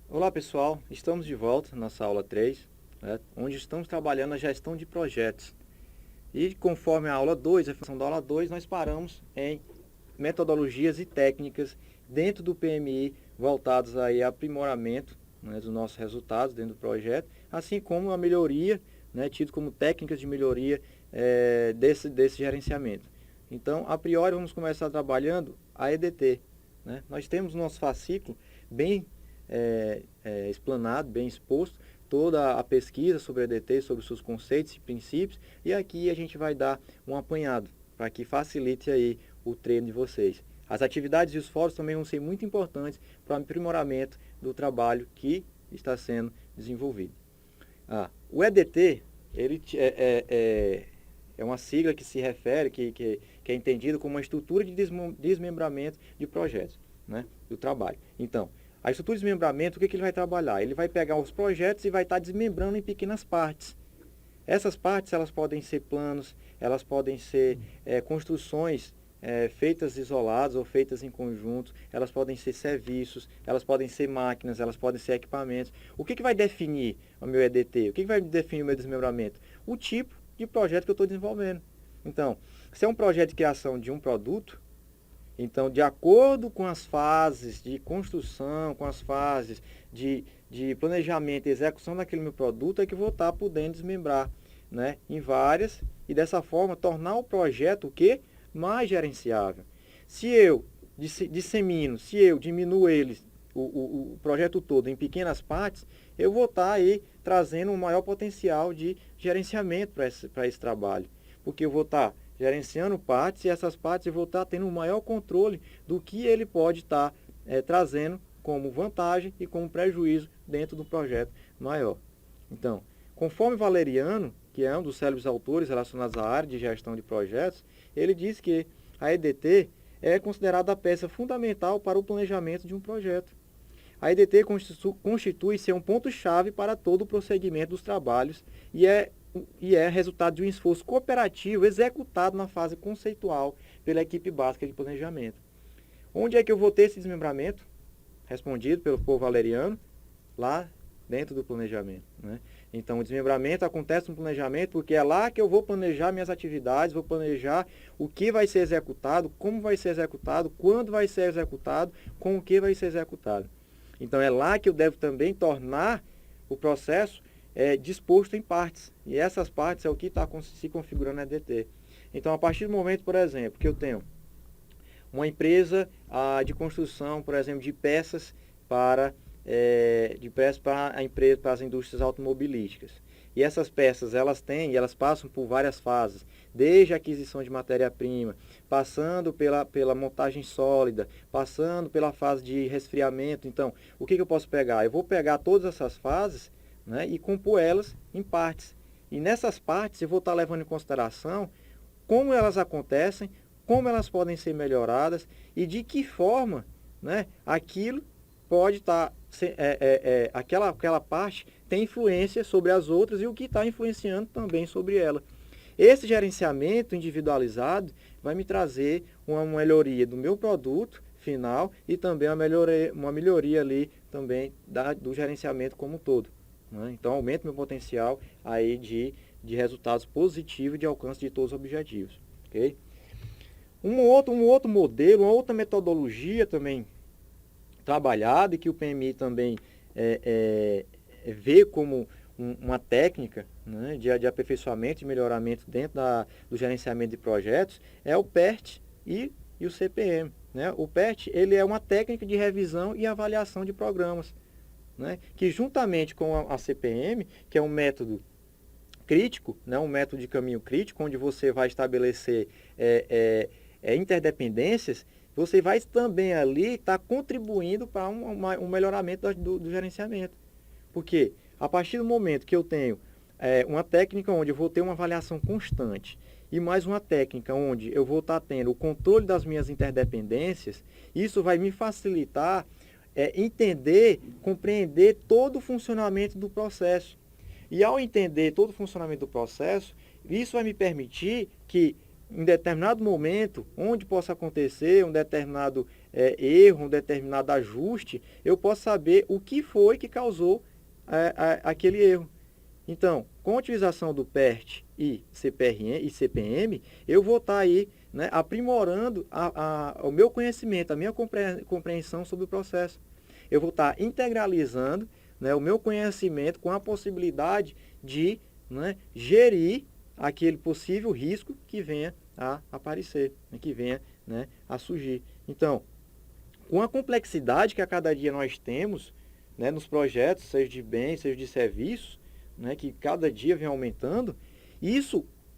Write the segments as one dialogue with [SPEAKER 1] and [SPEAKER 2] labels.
[SPEAKER 1] Olá pessoal, estamos de volta na nossa aula 3, né, onde estamos trabalhando a gestão de projetos. E conforme a aula 2, a função da aula 2, nós paramos em metodologias e técnicas dentro do PMI voltados aí a aprimoramento, né, dos nossos resultados dentro do projeto, assim como a melhoria, né, tido como técnicas de melhoria desse gerenciamento. Então, a priori, vamos começar trabalhando a EDT. Né? Nós temos nosso fascículo bem explanado, bem exposto, toda a pesquisa sobre a EDT, sobre os seus conceitos e princípios, e aqui a gente vai dar um apanhado para que facilite aí o treino de vocês. As atividades e os fóruns também vão ser muito importantes para o aprimoramento do trabalho que está sendo desenvolvido. O EDT ele é uma sigla que se refere, que é entendido como uma estrutura de desmembramento de projetos, né, do trabalho. Então, a estrutura de desmembramento, o que ele vai trabalhar? Ele vai pegar os projetos e vai estar desmembrando em pequenas partes. Essas partes elas podem ser planos, elas podem ser construções feitas isoladas ou feitas em conjunto, elas podem ser serviços, elas podem ser máquinas, elas podem ser equipamentos. O que vai definir o meu EDT? O que vai definir o meu desmembramento? O tipo de projeto que eu estou desenvolvendo. Então, se é um projeto de criação de um produto, então, de acordo com as fases de construção, com as fases de planejamento e execução daquele meu produto, é que eu vou estar podendo desmembrar, né, em várias, e dessa forma tornar o projeto o quê? Mais gerenciável. Se eu dissemino, se eu diminuo o projeto todo em pequenas partes, eu vou estar aí trazendo um maior potencial de gerenciamento para esse trabalho. Porque eu vou estar gerenciando partes, e essas partes eu vou estar tendo um maior controle do que ele pode estar trazendo como vantagem e como prejuízo dentro do projeto maior. Então, conforme Valeriano, que é um dos célebres autores relacionados à área de gestão de projetos, ele diz que a EDT é considerada a peça fundamental para o planejamento de um projeto. A EDT constitui ser um ponto-chave para todo o prosseguimento dos trabalhos e é resultado de um esforço cooperativo executado na fase conceitual pela equipe básica de planejamento. Onde é que eu vou ter esse desmembramento? Respondido pelo povo valeriano, lá dentro do planejamento. Né? Então, o desmembramento acontece no planejamento porque é lá que eu vou planejar minhas atividades, vou planejar o que vai ser executado, como vai ser executado, quando vai ser executado, com o que vai ser executado. Então, é lá que eu devo também tornar o processo disposto em partes. E essas partes é o que está se configurando na EDT. Então, a partir do momento, por exemplo, que eu tenho uma empresa de construção, por exemplo, de peças para as indústrias automobilísticas. E essas peças, elas passam por várias fases, desde a aquisição de matéria-prima, passando pela montagem sólida, passando pela fase de resfriamento. Então, o que eu posso pegar? Eu vou pegar todas essas fases, né, e compor elas em partes. E nessas partes eu vou estar levando em consideração como elas acontecem, como elas podem ser melhoradas e de que forma, né, aquilo pode estar, aquela parte tem influência sobre as outras e o que está influenciando também sobre ela. Esse gerenciamento individualizado vai me trazer uma melhoria do meu produto final e também uma melhoria ali também do gerenciamento como um todo. Né? Então, aumenta meu potencial aí de resultados positivos e de alcance de todos os objetivos. Okay? Um outro modelo, uma outra metodologia também trabalhada e que o PMI também vê como uma técnica, né, de aperfeiçoamento e melhoramento dentro do gerenciamento de projetos é o PERT e o CPM. Né? O PERT ele é uma técnica de revisão e avaliação de programas, né, que juntamente com a CPM, que é um método crítico, né, um método de caminho crítico, onde você vai estabelecer interdependências, você vai também ali estar contribuindo para um melhoramento do gerenciamento. Porque a partir do momento que eu tenho uma técnica onde eu vou ter uma avaliação constante e mais uma técnica onde eu vou estar tendo o controle das minhas interdependências, isso vai me facilitar entender, compreender todo o funcionamento do processo. E ao entender todo o funcionamento do processo, isso vai me permitir que em determinado momento, onde possa acontecer um determinado erro, um determinado ajuste, eu posso saber o que foi que causou aquele erro. Então, com a utilização do PERT e CPM, eu vou estar aí, né, aprimorando o meu conhecimento, a minha compreensão sobre o processo. Eu vou estar integralizando, né, o meu conhecimento com a possibilidade de, né, gerir aquele possível risco que venha a aparecer, né, que venha, né, a surgir. Então, com a complexidade que a cada dia nós temos, né, nos projetos, seja de bens, seja de serviços, né, que cada dia vem aumentando,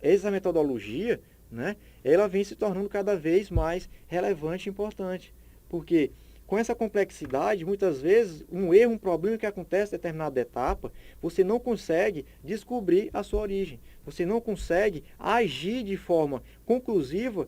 [SPEAKER 1] essa metodologia, né, ela vem se tornando cada vez mais relevante e importante. Porque com essa complexidade, muitas vezes, um erro, um problema que acontece em determinada etapa, você não consegue descobrir a sua origem. Você não consegue agir de forma conclusiva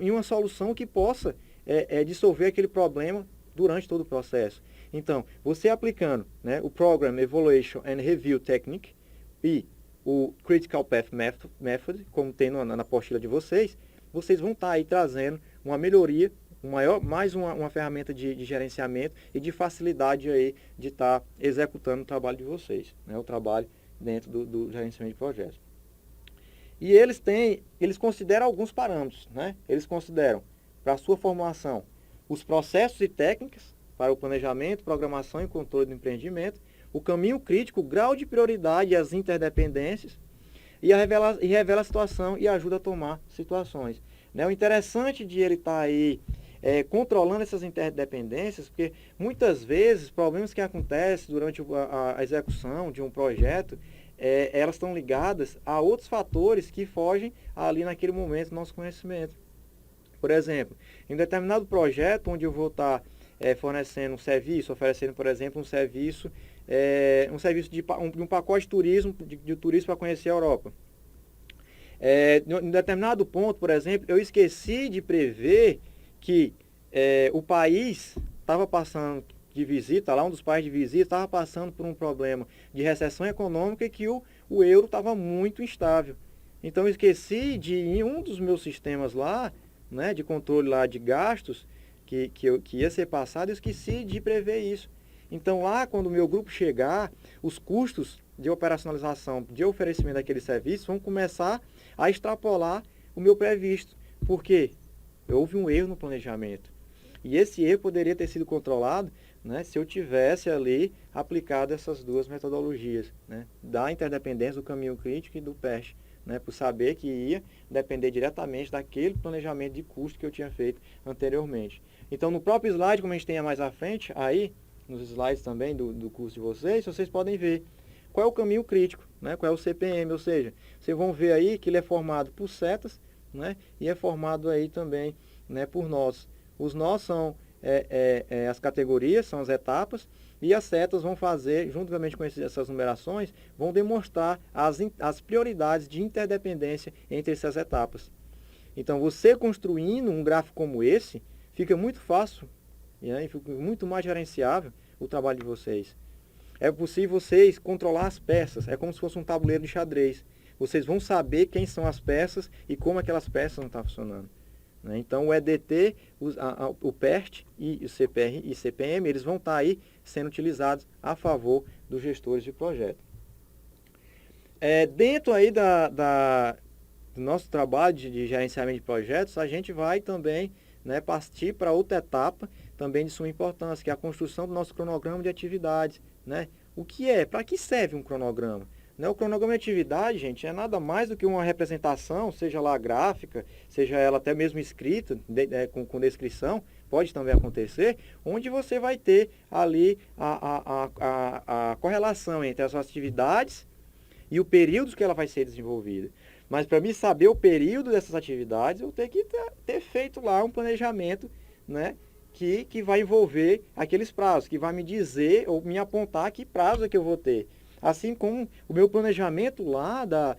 [SPEAKER 1] em uma solução que possa dissolver aquele problema durante todo o processo. Então, você aplicando, né, o Program Evaluation and Review Technique e o Critical Path Method, como tem na apostila de vocês vão estar aí trazendo uma melhoria, mais uma ferramenta de gerenciamento e de facilidade aí de estar executando o trabalho de vocês, né, o trabalho dentro do gerenciamento de projetos. E eles consideram alguns parâmetros, né? Eles consideram, para a sua formação, os processos e técnicas para o planejamento, programação e controle do empreendimento, o caminho crítico, o grau de prioridade e as interdependências, e revela a situação e ajuda a tomar situações. Né? O interessante de ele estar aí controlando essas interdependências, porque muitas vezes problemas que acontecem durante a execução de um projeto, elas estão ligadas a outros fatores que fogem ali naquele momento do nosso conhecimento. Por exemplo, em um determinado projeto onde eu vou estar fornecendo um serviço, oferecendo, por exemplo, um serviço de um pacote de turismo, de turismo para conhecer a Europa. Em determinado ponto, por exemplo, eu esqueci de prever que o país estava passando de visita, lá um dos países de visita, estava passando por um problema de recessão econômica e que o euro estava muito instável. Então, eu esqueci em um dos meus sistemas lá, né, de controle lá de gastos, que ia ser passado, eu esqueci de prever isso. Então, lá, quando o meu grupo chegar, os custos de operacionalização, de oferecimento daquele serviço, vão começar a extrapolar o meu previsto. Por quê? Houve um erro no planejamento. E esse erro poderia ter sido controlado, né, se eu tivesse ali aplicado essas duas metodologias, né, da interdependência do caminho crítico e do PERT, né, por saber que ia depender diretamente daquele planejamento de custo que eu tinha feito anteriormente. Então, no próprio slide, como a gente tem mais à frente, aí, nos slides também do curso de vocês podem ver qual é o caminho crítico, né, qual é o CPM, ou seja, vocês vão ver aí que ele é formado por setas, né, e é formado aí também, né, por nós. Os nós são as categorias, são as etapas, e as setas vão fazer, juntamente com essas numerações, vão demonstrar as prioridades de interdependência entre essas etapas. Então, você construindo um gráfico como esse, fica muito fácil, né, fica muito mais gerenciável o trabalho de vocês. É possível vocês controlar as peças, é como se fosse um tabuleiro de xadrez. Vocês vão saber quem são as peças e como aquelas peças não estão funcionando. Então, o EDT, o PERT e o CPR e CPM, eles vão estar aí sendo utilizados a favor dos gestores de projeto. Dentro aí do nosso trabalho de gerenciamento de projetos, a gente vai também, né, partir para outra etapa também de suma importância, que é a construção do nosso cronograma de atividades. Né? Para que serve um cronograma? O cronograma de atividade, gente, é nada mais do que uma representação, seja lá gráfica, seja ela até mesmo escrita, com descrição, pode também acontecer, onde você vai ter ali a correlação entre as atividades e o período que ela vai ser desenvolvida. Mas para mim saber o período dessas atividades, eu tenho que ter feito lá um planejamento, né, que vai envolver aqueles prazos, que vai me dizer ou me apontar que prazo é que eu vou ter. Assim como o meu planejamento lá das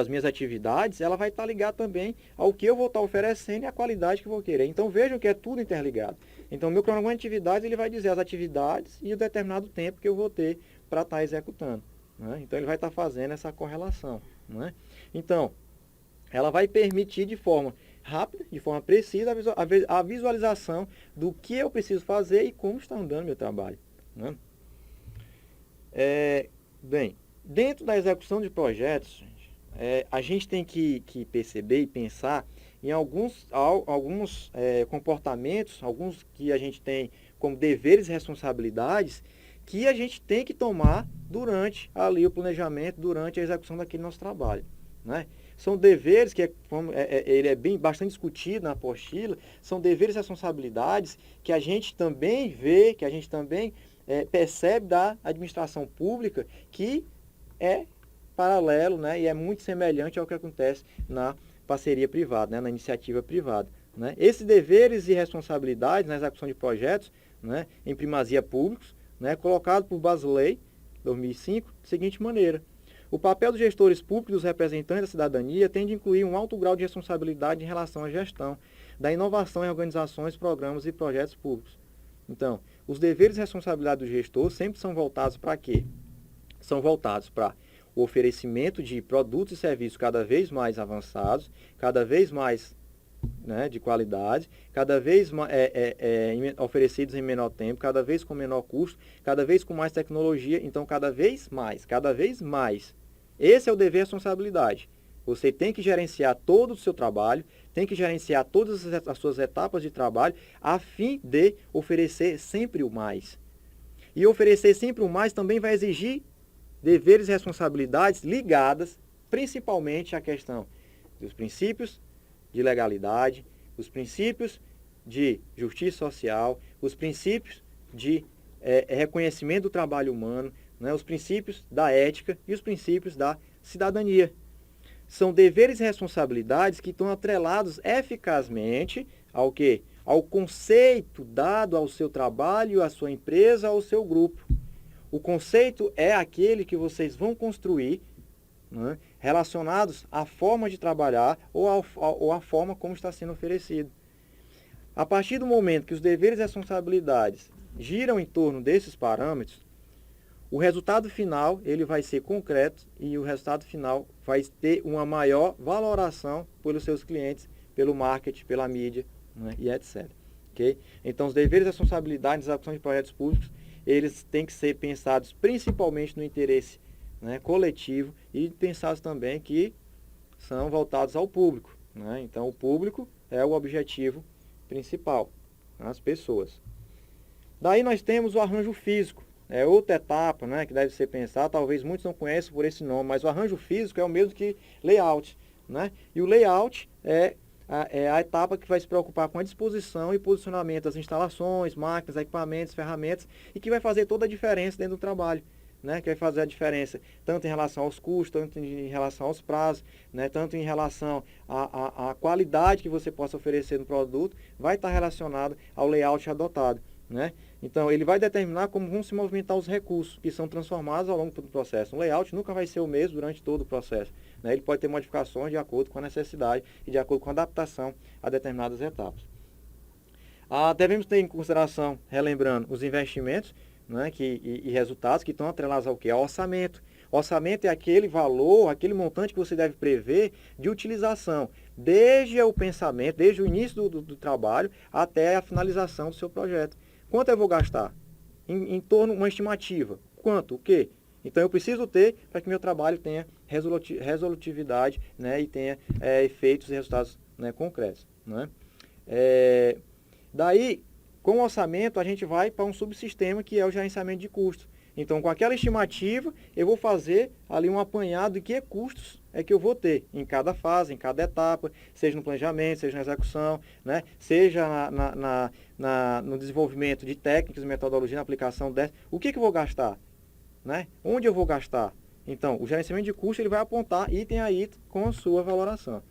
[SPEAKER 1] minhas atividades, ela vai estar ligada também ao que eu vou estar oferecendo e à qualidade que eu vou querer. Então vejam que é tudo interligado. Então o meu cronograma de atividades, ele vai dizer as atividades e o determinado tempo que eu vou ter para estar executando. Né? Então ele vai estar fazendo essa correlação. Né? Então, ela vai permitir de forma rápida, de forma precisa, a visualização do que eu preciso fazer e como está andando meu trabalho, né? Bem, dentro da execução de projetos, a gente tem que perceber e pensar em alguns comportamentos, alguns que a gente tem como deveres e responsabilidades, que a gente tem que tomar durante ali o planejamento, durante a execução daquele nosso trabalho, né? São deveres que ele é bastante discutido na apostila, são deveres e responsabilidades que a gente também vê, que a gente também percebe da administração pública, que é paralelo, né, e é muito semelhante ao que acontece na parceria privada, né, na iniciativa privada, né? Esses deveres e responsabilidades na execução de projetos, né, em primazia públicos, né, colocado por Basileia 2005, da seguinte maneira: o papel dos gestores públicos e dos representantes da cidadania tem de incluir um alto grau de responsabilidade em relação à gestão da inovação em organizações, programas e projetos públicos. Então, os deveres e responsabilidades do gestor sempre são voltados para quê? São voltados para o oferecimento de produtos e serviços cada vez mais avançados, cada vez mais, né, de qualidade, cada vez oferecidos em menor tempo, cada vez com menor custo, cada vez com mais tecnologia, então cada vez mais, cada vez mais. Esse é o dever e responsabilidade. Você tem que gerenciar todo o seu trabalho, tem que gerenciar todas as suas etapas de trabalho, a fim de oferecer sempre o mais. E oferecer sempre o mais também vai exigir deveres e responsabilidades ligadas principalmente à questão dos princípios de legalidade, os princípios de justiça social, os princípios de reconhecimento do trabalho humano, né, os princípios da ética e os princípios da cidadania. São deveres e responsabilidades que estão atrelados eficazmente ao quê? Ao conceito dado ao seu trabalho, à sua empresa, ao seu grupo. O conceito é aquele que vocês vão construir, né, relacionados à forma de trabalhar ou à forma como está sendo oferecido. A partir do momento que os deveres e responsabilidades giram em torno desses parâmetros, o resultado final ele vai ser concreto e o resultado final vai ter uma maior valoração pelos seus clientes, pelo marketing, pela mídia, né, e etc. Okay? Então, os deveres e responsabilidades na execução de projetos públicos, eles têm que ser pensados principalmente no interesse, né, coletivo, e pensados também que são voltados ao público, né? Então, o público é o objetivo principal, as pessoas. Daí nós temos o arranjo físico. É outra etapa, né, que deve ser pensada, talvez muitos não conheçam por esse nome, mas o arranjo físico é o mesmo que layout, né? E o layout é a etapa que vai se preocupar com a disposição e posicionamento das instalações, máquinas, equipamentos, ferramentas, e que vai fazer toda a diferença dentro do trabalho, né? Que vai fazer a diferença tanto em relação aos custos, tanto em relação aos prazos, né? Tanto em relação à qualidade que você possa oferecer no produto, vai estar relacionado ao layout adotado, né? Então, ele vai determinar como vão se movimentar os recursos que são transformados ao longo do processo. O layout nunca vai ser o mesmo durante todo o processo, né? Ele pode ter modificações de acordo com a necessidade e de acordo com a adaptação a determinadas etapas. Devemos ter em consideração, relembrando, os investimentos, né, e resultados que estão atrelados ao quê? Ao orçamento. Orçamento é aquele valor, aquele montante que você deve prever de utilização, desde o pensamento, desde o início do trabalho até a finalização do seu projeto. Quanto eu vou gastar? Em torno de uma estimativa. Quanto? O quê? Então, eu preciso ter para que meu trabalho tenha resolutividade, né, e tenha efeitos e resultados, né, concretos. Né? Daí, com o orçamento, a gente vai para um subsistema que é o gerenciamento de custos. Então, com aquela estimativa, eu vou fazer ali um apanhado de que custos é que eu vou ter em cada fase, em cada etapa, seja no planejamento, seja na execução, né? Seja no desenvolvimento de técnicas e metodologia, na aplicação dessa. O que eu vou gastar? Né? Onde eu vou gastar? Então, o gerenciamento de custos ele vai apontar item a item com a sua valoração.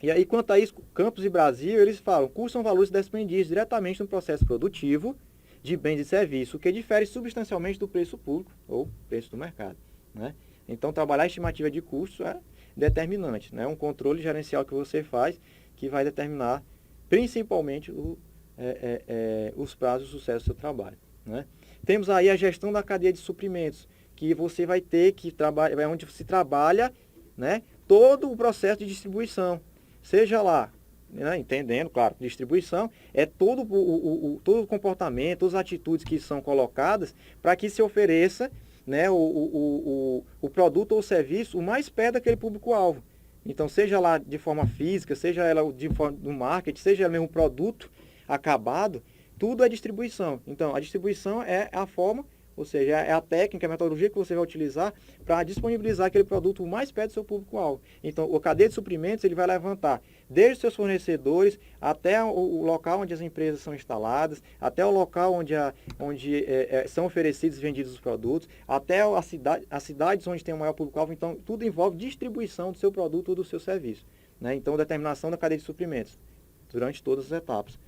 [SPEAKER 1] E aí, quanto a isso, Campos e Brasil, eles falam, custos são valores despendidos diretamente no processo produtivo de bens e serviços, o que difere substancialmente do preço público ou preço do mercado, né? Então, trabalhar a estimativa de custos é determinante, né? Um controle gerencial que você faz que vai determinar principalmente os prazos de sucesso do seu trabalho, né? Temos aí a gestão da cadeia de suprimentos, que você vai ter que trabalhar, onde se trabalha, né, todo o processo de distribuição, seja lá, né, entendendo, claro, distribuição é todo todo o comportamento, todas as atitudes que são colocadas para que se ofereça, né, o produto ou o serviço o mais perto daquele público-alvo. Então, seja lá de forma física, seja ela de forma do marketing, seja mesmo um produto acabado, tudo é distribuição. Então, a distribuição é a forma, ou seja, é a técnica, a metodologia que você vai utilizar para disponibilizar aquele produto o mais perto do seu público-alvo. Então, o cadeia de suprimentos ele vai levantar desde os seus fornecedores até o local onde as empresas são instaladas, até o local onde são oferecidos e vendidos os produtos, até as cidades onde tem o maior público-alvo. Então, tudo envolve distribuição do seu produto ou do seu serviço, né? Então, determinação da cadeia de suprimentos durante todas as etapas.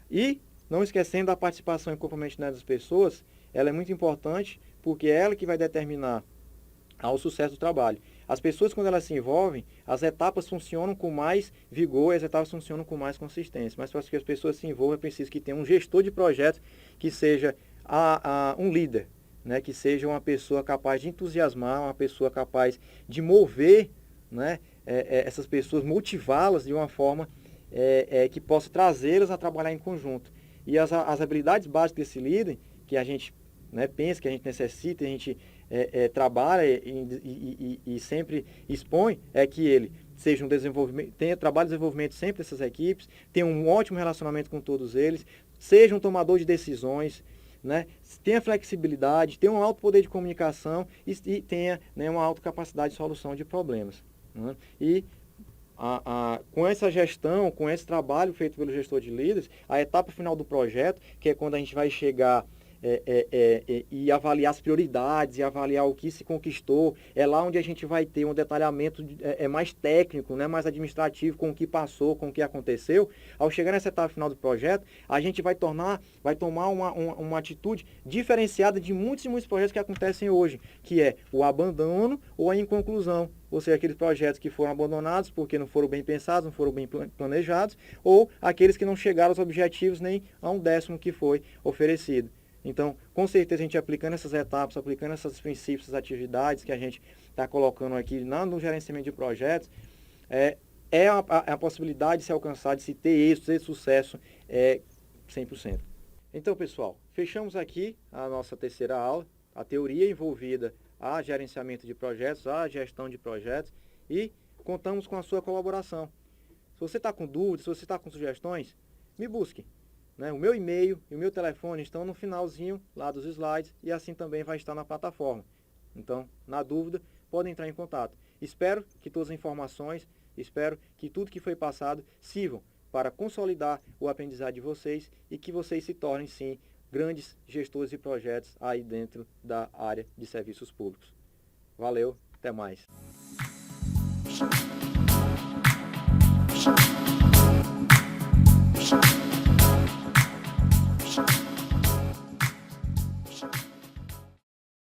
[SPEAKER 1] E, não esquecendo da participação e comprometimento das pessoas, ela é muito importante porque é ela que vai determinar o sucesso do trabalho. As pessoas, quando elas se envolvem, as etapas funcionam com mais vigor, as etapas funcionam com mais consistência. Mas para que as pessoas se envolvam, é preciso que tenha um gestor de projetos que seja um líder, né? Que seja uma pessoa capaz de entusiasmar, uma pessoa capaz de mover, né? Essas pessoas, motivá-las de uma forma que possa trazê-las a trabalhar em conjunto. E as habilidades básicas desse líder, que a gente, né, pensa, que a gente necessita, a gente trabalha e sempre expõe, é que ele seja um desenvolvimento, tenha trabalho de desenvolvimento sempre dessas equipes, tenha um ótimo relacionamento com todos eles, seja um tomador de decisões, né, tenha flexibilidade, tenha um alto poder de comunicação e tenha, né, uma alta capacidade de solução de problemas, né? E com essa gestão, com esse trabalho feito pelo gestor de líderes, a etapa final do projeto, que é quando a gente vai chegar e avaliar as prioridades, e avaliar o que se conquistou, é lá onde a gente vai ter um detalhamento mais técnico, né, mais administrativo, com o que passou, com o que aconteceu. Ao chegar nessa etapa final do projeto, a gente vai tomar uma atitude diferenciada de muitos e muitos projetos que acontecem hoje, que é o abandono ou a inconclusão. Ou seja, aqueles projetos que foram abandonados porque não foram bem pensados, não foram bem planejados, ou aqueles que não chegaram aos objetivos nem a 1/10 que foi oferecido. Então, com certeza, a gente aplicando essas etapas, aplicando esses princípios, essas atividades que a gente está colocando aqui no gerenciamento de projetos, a possibilidade de se alcançar, de se ter êxito, ter sucesso, 100%. Então, pessoal, fechamos aqui a nossa terceira aula, a teoria envolvida a gerenciamento de projetos, a gestão de projetos, e contamos com a sua colaboração. Se você está com dúvidas, se você está com sugestões, me busque, né? O meu e-mail e o meu telefone estão no finalzinho lá dos slides e assim também vai estar na plataforma. Então, na dúvida, podem entrar em contato. Espero que todas as informações, espero que tudo que foi passado sirvam para consolidar o aprendizado de vocês e que vocês se tornem, sim, grandes gestores de projetos aí dentro da área de serviços públicos. Valeu, até mais.